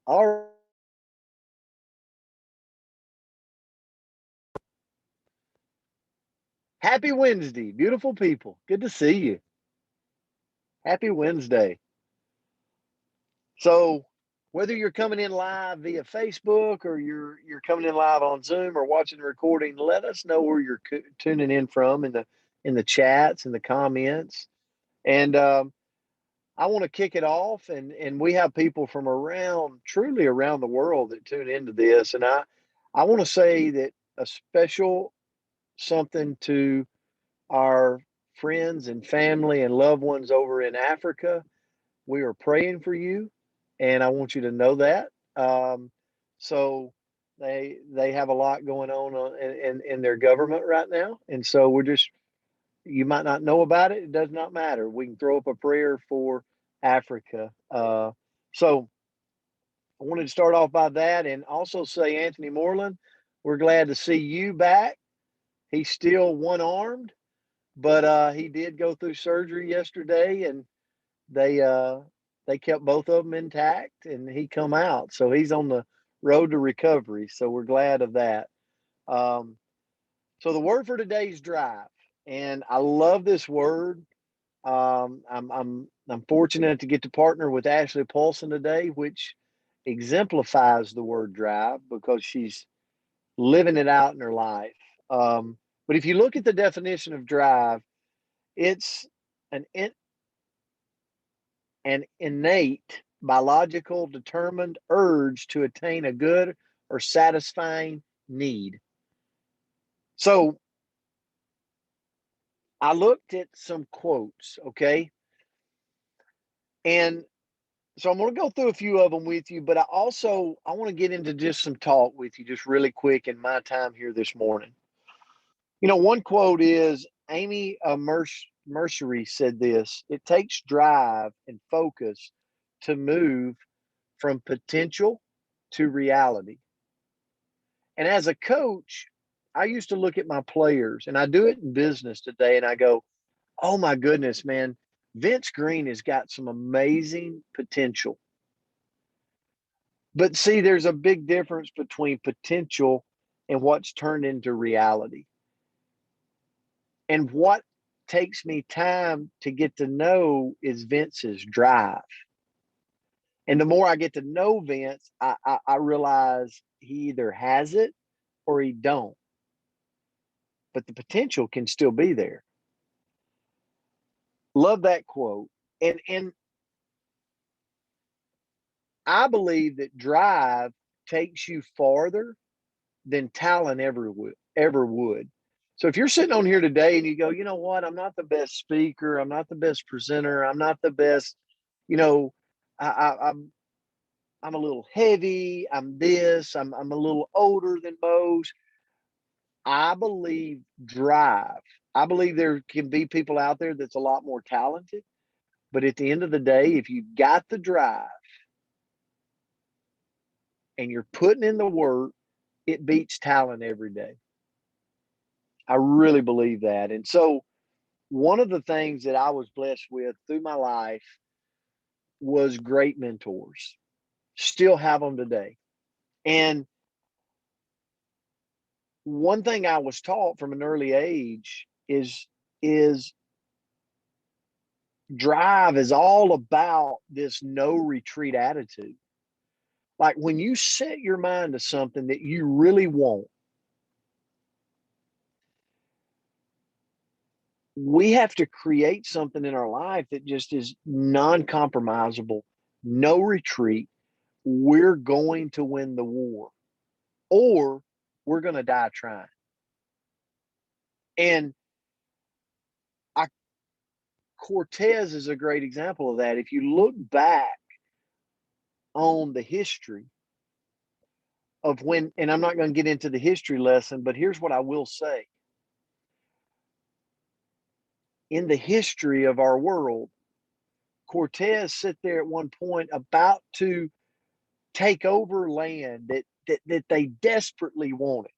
All Happy Wednesday, beautiful people. Good to see you. Happy Wednesday. So, whether you're coming in live via Facebook or you're coming in live on Zoom or watching the recording, let us know where you're tuning in from in the chats and the comments. And I want to kick it off, and we have people from truly around the world that tune into this, and I want to say that a special something to our friends and family and loved ones over in Africa. We are praying for you, and I want you to know that. Um, so they have a lot going on in their government right now, and so we're just you might not know about it. It does not matter. We can throw up a prayer for Africa. So I wanted to start off by that, and also say, Anthony Moreland, we're glad to see you back. He's still one armed, but he did go through surgery yesterday, and they uh, they kept both of them intact, and he come out. So he's on the road to recovery. So we're glad of that. Um, so the word for today's drive, and I love this word. I'm fortunate to get to partner with Ashley Paulson today, which exemplifies the word drive because she's living it out in her life. But if you look at the definition of drive, it's an an innate, biological, determined urge to attain a good or satisfying need. So I looked at some quotes, okay? And so I'm going to go through a few of them with you, but I want to get into just some talk with you just really quick in my time here this morning. One quote is Amy Mercery said this, it takes drive and focus to move from potential to reality. And as a coach, I used to look at my players, and I do it in business today, and I go, oh my goodness, man, Vince Green has got some amazing potential. But see, there's a big difference between potential and what's turned into reality. And what takes me time to get to know is Vince's drive. And the more I get to know Vince, I realize he either has it or he don't. But the potential can still be there. Love that quote. And I believe that drive takes you farther than talent ever would. So if you're sitting on here today and you go, you know what, I'm not the best speaker, I'm not the best presenter, I'm not the best, you know, I'm a little heavy, I'm a little older than most. I believe drive. I believe there can be people out there that's a lot more talented, but at the end of the day, if you got the drive and you're putting in the work, it beats talent every day. I really believe that. And so, one of the things that I was blessed with through my life was great mentors. Still have them today. And one thing I was taught from an early age is drive is all about this no retreat attitude. Like when you set your mind to something that you really want, we have to create something in our life that just is non-compromisable, no retreat. We're going to win the war or we're going to die trying. And I, Cortez is a great example of that. If you look back on the history of when, and I'm not going to get into the history lesson, but here's what I will say. In the history of our world, Cortez sit there at one point about to take over land that they desperately wanted.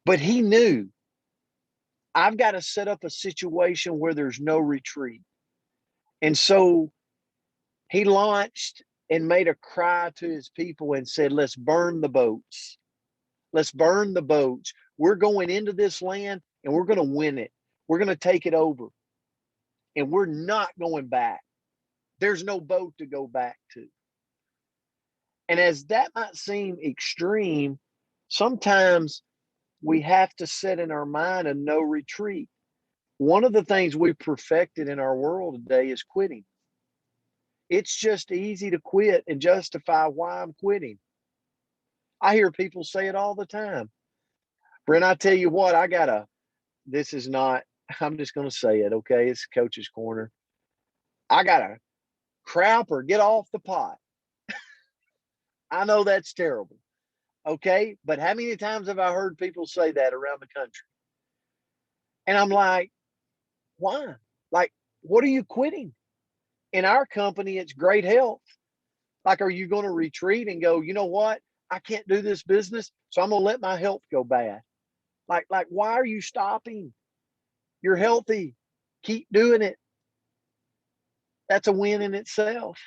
But he knew, I've got to set up a situation where there's no retreat. And so he launched and made a cry to his people and said, let's burn the boats. Let's burn the boats. We're going into this land and we're going to win it. We're going to take it over. And we're not going back. There's no boat to go back to. And as that might seem extreme, sometimes we have to set in our mind a no retreat. One of the things we perfected in our world today is quitting. It's just easy to quit and justify why I'm quitting. I hear people say it all the time. Brent, I tell you what, this is not, I'm just going to say it, okay? It's Coach's Corner. I got to crap or get off the pot. I know that's terrible, okay? But how many times have I heard people say that around the country? And I'm like, why? Like, what are you quitting? In our company, it's great health. Like, are you going to retreat and go, you know what? I can't do this business, so I'm going to let my health go bad. Like, why are you stopping? You're healthy. Keep doing it. That's a win in itself.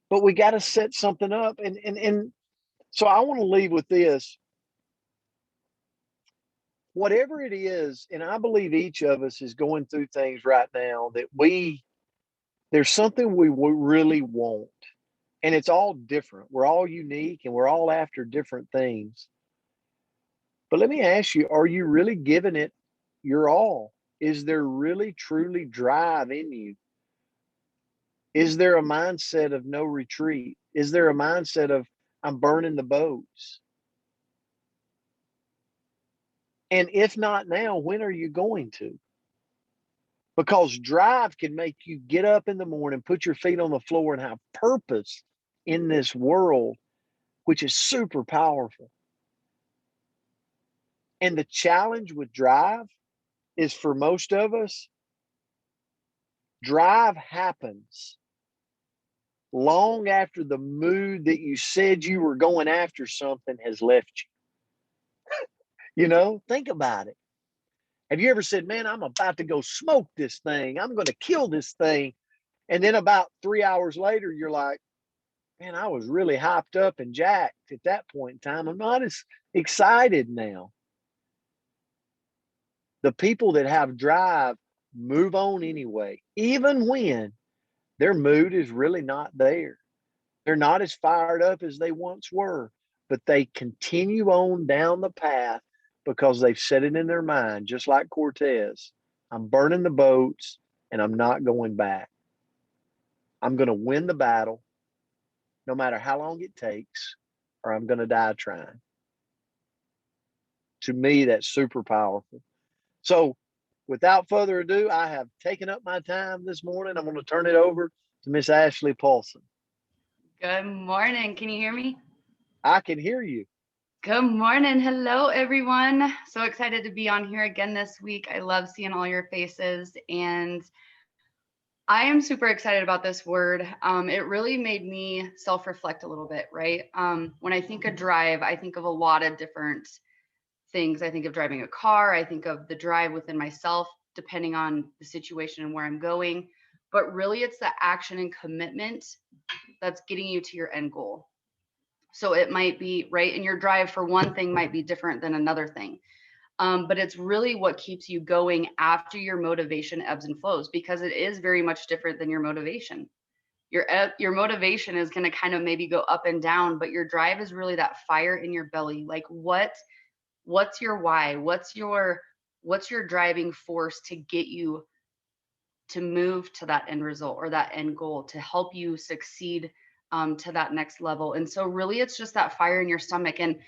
But we got to set something up. And so I want to leave with this. Whatever it is, and I believe each of us is going through things right now that there's something we really want. And it's all different. We're all unique and we're all after different things. But let me ask you, are you really giving it your all? Is there really truly drive in you? Is there a mindset of no retreat? Is there a mindset of I'm burning the boats? And if not now, when are you going to? Because drive can make you get up in the morning, put your feet on the floor, and have purpose in this world, which is super powerful. And the challenge with drive is for most of us, drive happens long after the mood that you said you were going after something has left you. You know, think about it. Have you ever said, man, I'm about to go smoke this thing. I'm going to kill this thing. And then about 3 hours later, you're like, man, I was really hyped up and jacked at that point in time. I'm not as excited now. The people that have drive move on anyway, even when their mood is really not there. They're not as fired up as they once were, but they continue on down the path because they've set it in their mind, just like Cortez. I'm burning the boats and I'm not going back. I'm going to win the battle no matter how long it takes, or I'm going to die trying. To me, that's super powerful. So, without further ado, I have taken up my time this morning. I'm going to turn it over to Miss Ashley Paulson. Good morning. Can you hear me? I can hear you. Good morning. Hello, everyone. So excited to be on here again this week. I love seeing all your faces, and I am super excited about this word. It really made me self-reflect a little bit, right? When I think of drive, I think of a lot of different things. I think of driving a car. I think of the drive within myself, depending on the situation and where I'm going. But really, it's the action and commitment that's getting you to your end goal. So it might be right, and your drive for one thing might be different than another thing. But it's really what keeps you going after your motivation ebbs and flows, because it is very much different than your motivation. Your motivation is going to kind of maybe go up and down, but your drive is really that fire in your belly. Like what's your why? What's your driving force to get you to move to that end result or that end goal, to help you succeed to that next level. And so really it's just that fire in your stomach. And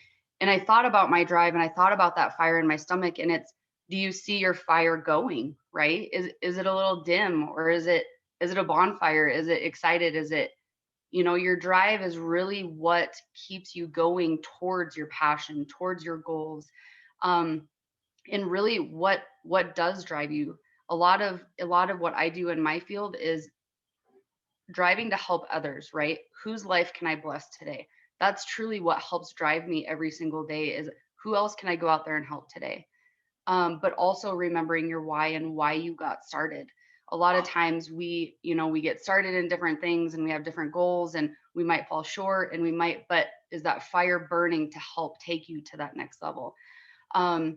I thought about my drive, and I thought about that fire in my stomach, and it's, do you see your fire going, right? Is it a little dim, or is it a bonfire? Is it excited? Is it, your drive is really what keeps you going towards your passion, towards your goals. Um, and really what does drive you? A lot of what I do in my field is driving to help others, right? Whose life can I bless today? That's truly what helps drive me every single day, is who else can I go out there and help today? But also remembering your why and why you got started. a lot of times we get started in different things and we have different goals and we might fall short and but is that fire burning to help take you to that next level? And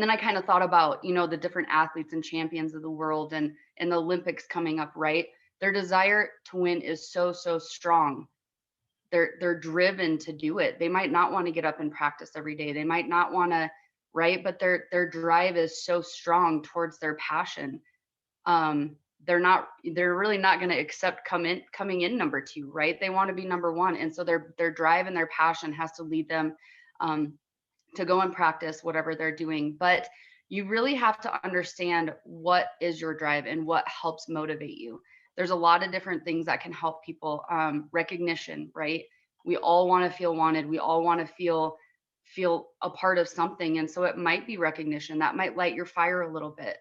then I kind of thought about, the different athletes and champions of the world and the Olympics coming up, right? Their desire to win is so, so strong. They're driven to do it. They might not want to get up and practice every day. They might not want to, right? But their drive is so strong towards their passion. They're really not going to accept coming in number 2, right? They want to be number 1. And so their drive and their passion has to lead them to go and practice whatever they're doing. But you really have to understand what is your drive and what helps motivate you. There's a lot of different things that can help people. Recognition, right? We all want to feel wanted. We all want to feel a part of something. And so it might be recognition that might light your fire a little bit.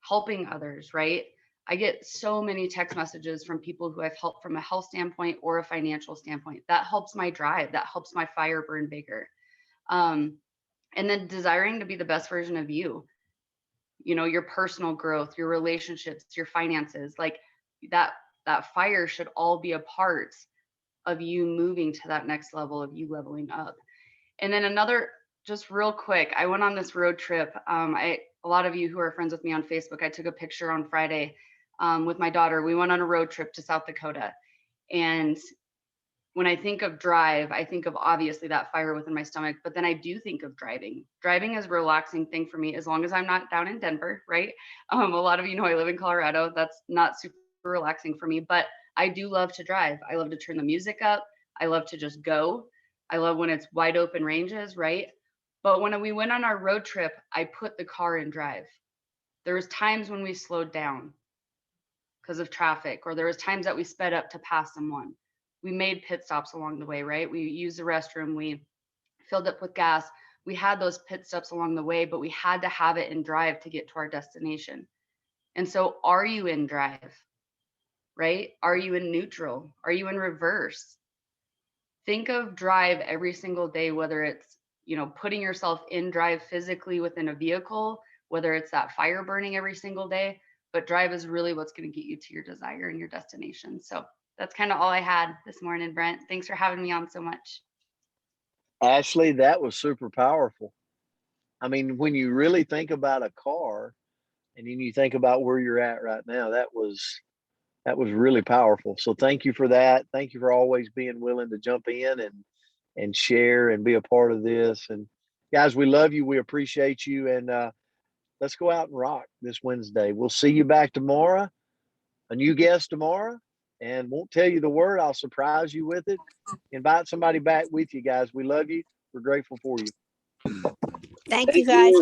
Helping others, right? I get so many text messages from people who I've helped from a health standpoint or a financial standpoint. That helps my drive. That helps my fire burn bigger. And then desiring to be the best version of you, your personal growth, your relationships, your finances, like that fire should all be a part of you moving to that next level, of you leveling up. And then another, just real quick, I went on this road trip. A lot of you who are friends with me on Facebook, I took a picture on Friday with my daughter. We went on a road trip to South Dakota. And when I think of drive, I think of obviously that fire within my stomach, but then I do think of driving. Driving is a relaxing thing for me, as long as I'm not down in Denver, right? A lot of you know I live in Colorado. That's not super relaxing for me, but I do love to drive. I love to turn the music up. I love to just go. I love when it's wide open ranges, right? But when we went on our road trip, I put the car in drive. There was times when we slowed down because of traffic, or there was times that we sped up to pass someone. We made pit stops along the way, right? We used the restroom, we filled up with gas. We had those pit stops along the way, but we had to have it in drive to get to our destination. And so are you in drive, right? Are you in neutral? Are you in reverse? Think of drive every single day, whether it's, putting yourself in drive physically within a vehicle, whether it's that fire burning every single day, but drive is really what's going to get you to your desire and your destination. So that's kind of all I had this morning, Brent. Thanks for having me on so much. Ashley, that was super powerful. I mean, when you really think about a car and then you think about where you're at right now, that was really powerful. So thank you for that. Thank you for always being willing to jump in and share and be a part of this. And guys, we love you. We appreciate you. And let's go out and rock this Wednesday. We'll see you back tomorrow. A new guest tomorrow. And won't tell you the word. I'll surprise you with it. Invite somebody back with you, guys. We love you. We're grateful for you. Thank you, guys.